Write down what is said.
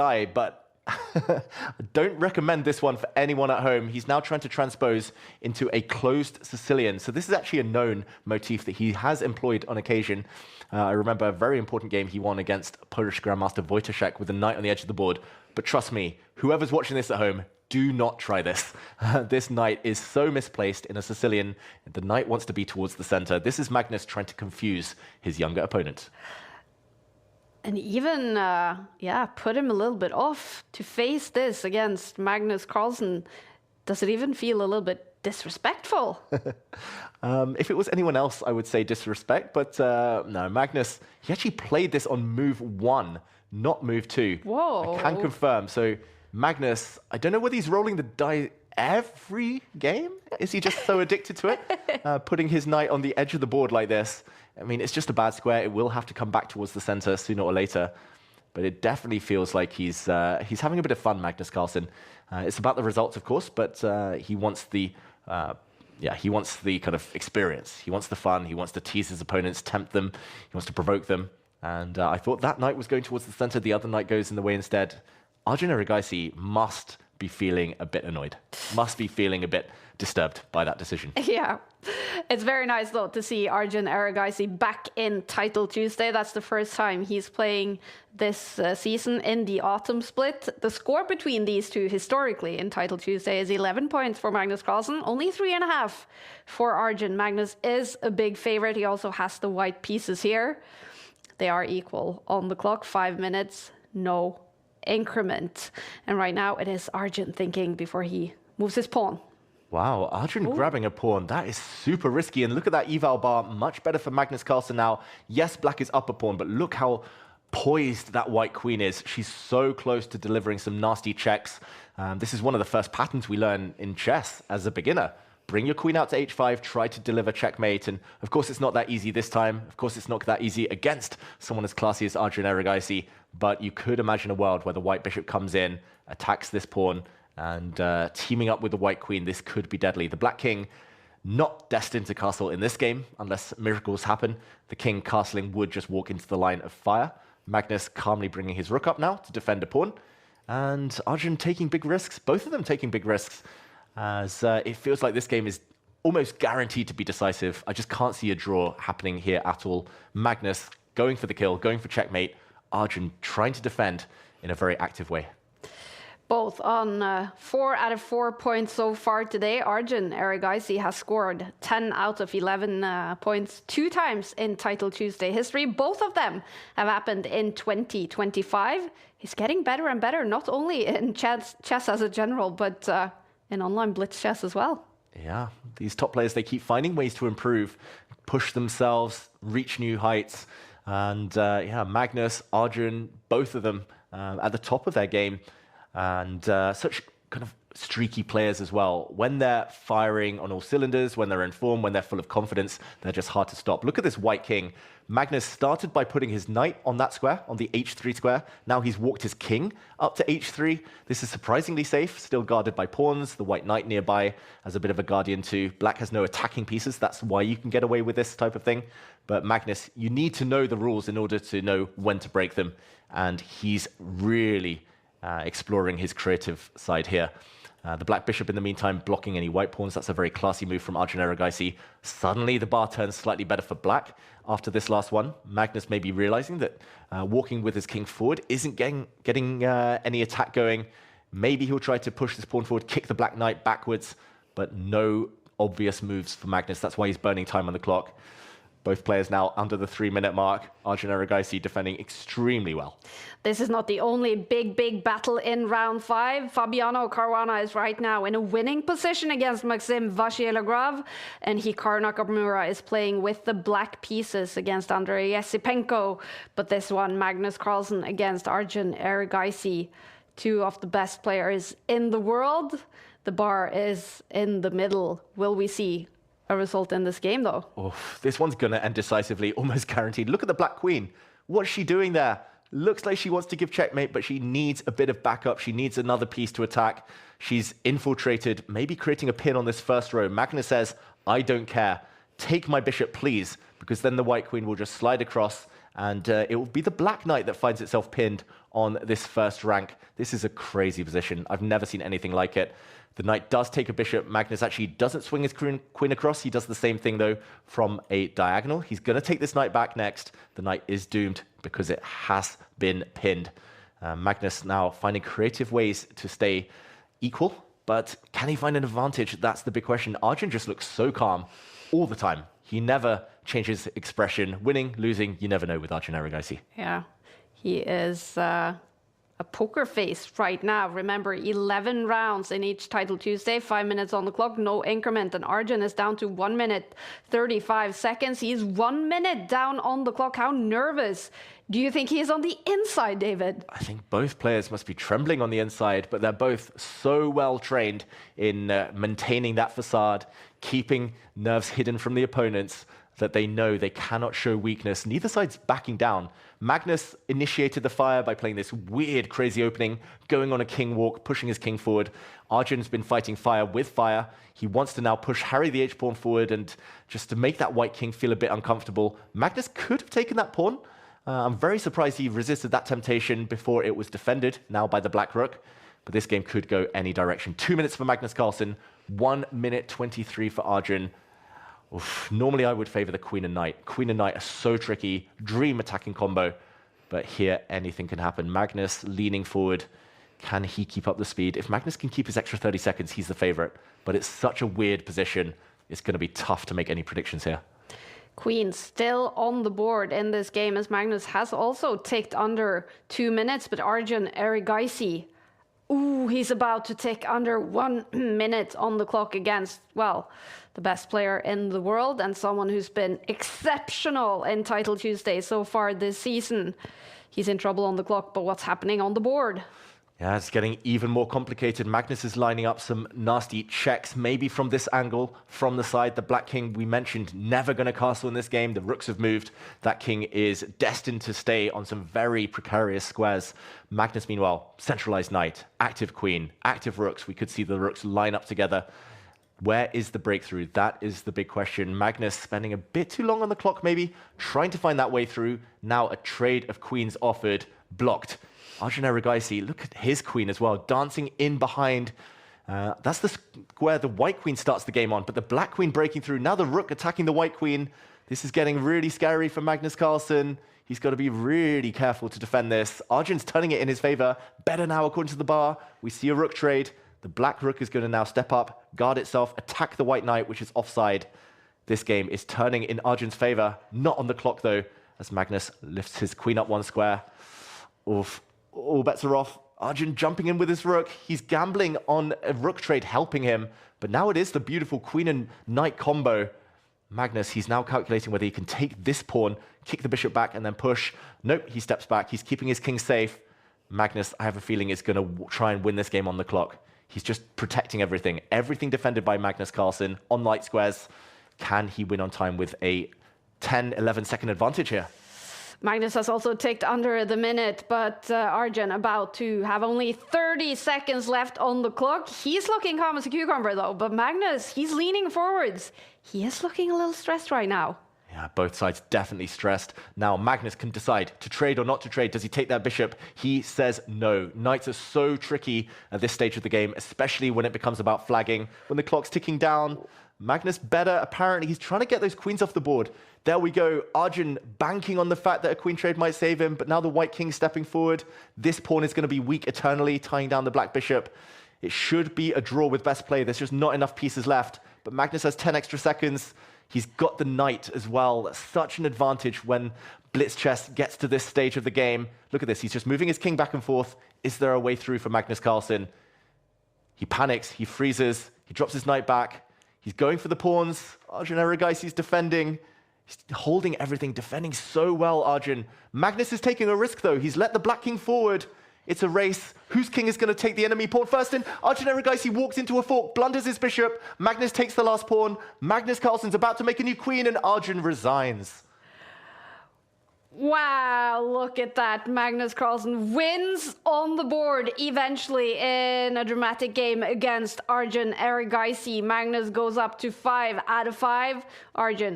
die, but I don't recommend this one for anyone at home. He's now trying to transpose into a closed Sicilian. So this is actually a known motif that he has employed on occasion. I remember a very important game he won against Polish Grandmaster Wojciech with a knight on the edge of the board. But trust me, whoever's watching this at home, do not try this. This knight is so misplaced in a Sicilian. The knight wants to be towards the center. This is Magnus trying to confuse his younger opponent. And even, put him a little bit off to face this against Magnus Carlsen. Does it even feel a little bit disrespectful? If it was anyone else, I would say disrespect. But no, Magnus, he actually played this on move 1, not move 2. Whoa. I can confirm. So Magnus, I don't know whether he's rolling the die every game. Is he just so addicted to it? Putting his knight on the edge of the board like this. I mean, it's just a bad square. It will have to come back towards the center sooner or later. But it definitely feels like he's having a bit of fun, Magnus Carlsen. It's about the results, of course, but he wants the kind of experience. He wants the fun. He wants to tease his opponents, tempt them. He wants to provoke them. And I thought that knight was going towards the center. The other knight goes in the way instead. Arjun Erigaisi must be feeling a bit annoyed, must be feeling a bit disturbed by that decision. Yeah, it's very nice though to see Arjun Erigaisi back in Title Tuesday. That's the first time he's playing this season in the autumn split. The score between these two historically in Title Tuesday is 11 points for Magnus Carlsen, only 3.5 for Arjun. Magnus is a big favorite. He also has the white pieces here. They are equal on the clock, 5 minutes, no increment. And right now it is Arjun thinking before he moves his pawn. Wow, Arjun grabbing a pawn, that is super risky. And look at that eval bar, much better for Magnus Carlsen now. Yes, black is up a pawn, but look how poised that white queen is. She's so close to delivering some nasty checks. This is one of the first patterns we learn in chess as a beginner. Bring your queen out to h5, try to deliver checkmate. And of course, it's not that easy this time. Of course, it's not that easy against someone as classy as Arjun Erigaisi. But you could imagine a world where the white bishop comes in, attacks this pawn, and teaming up with the white queen, this could be deadly. The black king, not destined to castle in this game, unless miracles happen. The king castling would just walk into the line of fire. Magnus calmly bringing his rook up now to defend a pawn. And Arjun taking big risks, both of them taking big risks, as it feels like this game is almost guaranteed to be decisive. I just can't see a draw happening here at all. Magnus going for the kill, going for checkmate. Arjun trying to defend in a very active way. Both on 4 out of 4 points so far today. Arjun Erigaisi has scored 10 out of 11 points 2 times in Title Tuesday history. Both of them have happened in 2025. He's getting better and better, not only in chess as a general, but in online blitz chess as well. Yeah, these top players, they keep finding ways to improve, push themselves, reach new heights. And Magnus, Arjun, both of them at the top of their game. And such kind of streaky players as well. When they're firing on all cylinders, when they're in form, when they're full of confidence, they're just hard to stop. Look at this white king. Magnus started by putting his knight on that square, on the h3 square. Now he's walked his king up to h3. This is surprisingly safe, still guarded by pawns. The white knight nearby as a bit of a guardian too. Black has no attacking pieces. That's why you can get away with this type of thing. But Magnus, you need to know the rules in order to know when to break them. And he's really exploring his creative side here. The black bishop, in the meantime, blocking any white pawns. That's a very classy move from Arjun Erigaisi. Suddenly, the bar turns slightly better for black after this last one. Magnus may be realizing that walking with his king forward isn't getting any attack going. Maybe he'll try to push this pawn forward, kick the black knight backwards, but no obvious moves for Magnus. That's why he's burning time on the clock. Both players now under the 3-minute mark. Arjun Erigaisi defending extremely well. This is not the only big battle in round 5. Fabiano Caruana is right now in a winning position against Maxim Vachier-Lagrave, and Hikaru Nakamura is playing with the black pieces against Andrei Yesipenko. But this one, Magnus Carlsen against Arjun Erigaisi, 2 of the best players in the world. The bar is in the middle. Will we see a result in this game, though? Oh, this one's going to end decisively, almost guaranteed. Look at the black queen. What's she doing there? Looks like she wants to give checkmate, but she needs a bit of backup. She needs another piece to attack. She's infiltrated, maybe creating a pin on this first row. Magnus says, I don't care. Take my bishop, please, because then the white queen will just slide across and it will be the black knight that finds itself pinned on this first rank. This is a crazy position. I've never seen anything like it. The knight does take a bishop. Magnus actually doesn't swing his queen across. He does the same thing, though, from a diagonal. He's going to take this knight back next. The knight is doomed because it has been pinned. Magnus now finding creative ways to stay equal, but can he find an advantage? That's the big question. Arjun just looks so calm all the time. He never changes expression. Winning, losing, you never know with Arjun Erigaisi. Yeah, he is a poker face right now. Remember, 11 rounds in each Title Tuesday, 5 minutes on the clock, no increment, and Arjun is down to 1 minute 35 seconds. He's 1 minute down on the clock. How nervous do you think he is on the inside, David? I think both players must be trembling on the inside, but they're both so well trained in maintaining that facade, keeping nerves hidden from the opponents, that they know they cannot show weakness. Neither side's backing down. Magnus initiated the fire by playing this weird, crazy opening, going on a king walk, pushing his king forward. Arjun's been fighting fire with fire. He wants to now push Harry the h-pawn forward, and just to make that white king feel a bit uncomfortable. Magnus could have taken that pawn. I'm very surprised he resisted that temptation before it was defended, now by the black rook. But this game could go any direction. 2 minutes for Magnus Carlsen, 1 minute 23 for Arjun. Oof, normally I would favor the queen and knight. Queen and knight are so tricky, dream attacking combo. But here, anything can happen. Magnus leaning forward. Can he keep up the speed? If Magnus can keep his extra 30 seconds, he's the favorite. But it's such a weird position. It's going to be tough to make any predictions here. Queen still on the board in this game, as Magnus has also ticked under 2 minutes, but Arjun Erigaisi, ooh, he's about to tick under 1 minute on the clock against, well, the best player in the world and someone who's been exceptional in Title Tuesday so far this season. He's in trouble on the clock, but what's happening on the board? Yeah, it's getting even more complicated. Magnus is lining up some nasty checks, maybe from this angle, from the side. The black king, we mentioned, never going to castle in this game. The rooks have moved. That king is destined to stay on some very precarious squares. Magnus, meanwhile, centralized knight, active queen, active rooks. We could see the rooks line up together. Where is the breakthrough? That is the big question. Magnus spending a bit too long on the clock, maybe, trying to find that way through. Now a trade of queens offered, blocked. Arjun Erigaisi, look at his queen as well, dancing in behind. That's the square the white queen starts the game on, but the black queen breaking through. Now the rook attacking the white queen. This is getting really scary for Magnus Carlsen. He's got to be really careful to defend this. Arjun's turning it in his favor. Better now, according to the bar. We see a rook trade. The black rook is going to now step up, guard itself, attack the white knight, which is offside. This game is turning in Arjun's favor. Not on the clock, though, as Magnus lifts his queen up one square. Oof. All bets are off. Arjun jumping in with his rook. He's gambling on a rook trade, helping him. But now it is the beautiful queen and knight combo. Magnus, he's now calculating whether he can take this pawn, kick the bishop back, and then push. Nope, he steps back. He's keeping his king safe. Magnus, I have a feeling, is going to try and win this game on the clock. He's just protecting everything. Everything defended by Magnus Carlsen on light squares. Can he win on time with a 10, 11 second advantage here? Magnus has also ticked under the minute, but Arjun about to have only 30 seconds left on the clock. He's looking calm as a cucumber, though, but Magnus, he's leaning forwards. He is looking a little stressed right now. Yeah, both sides definitely stressed. Now Magnus can decide to trade or not to trade. Does he take that bishop? He says no. Knights are so tricky at this stage of the game, especially when it becomes about flagging. When the clock's ticking down, Magnus better. Apparently, he's trying to get those queens off the board. There we go. Arjun banking on the fact that a queen trade might save him, but now the white king stepping forward. This pawn is going to be weak eternally, tying down the black bishop. It should be a draw with best play. There's just not enough pieces left. But Magnus has 10 extra seconds. He's got the knight as well. That's such an advantage when blitz chess gets to this stage of the game. Look at this. He's just moving his king back and forth. Is there a way through for Magnus Carlsen? He panics. He freezes. He drops his knight back. He's going for the pawns. Arjun Erigaisi's defending. He's holding everything, defending so well, Arjun. Magnus is taking a risk, though. He's let the black king forward. It's a race. Whose king is going to take the enemy pawn first? And Arjun Erigaisi walks into a fork, blunders his bishop. Magnus takes the last pawn. Magnus Carlsen's about to make a new queen, and Arjun resigns. Wow, look at that. Magnus Carlsen wins on the board eventually in a dramatic game against Arjun Erigaisi. Magnus goes up to 5 out of 5. Arjun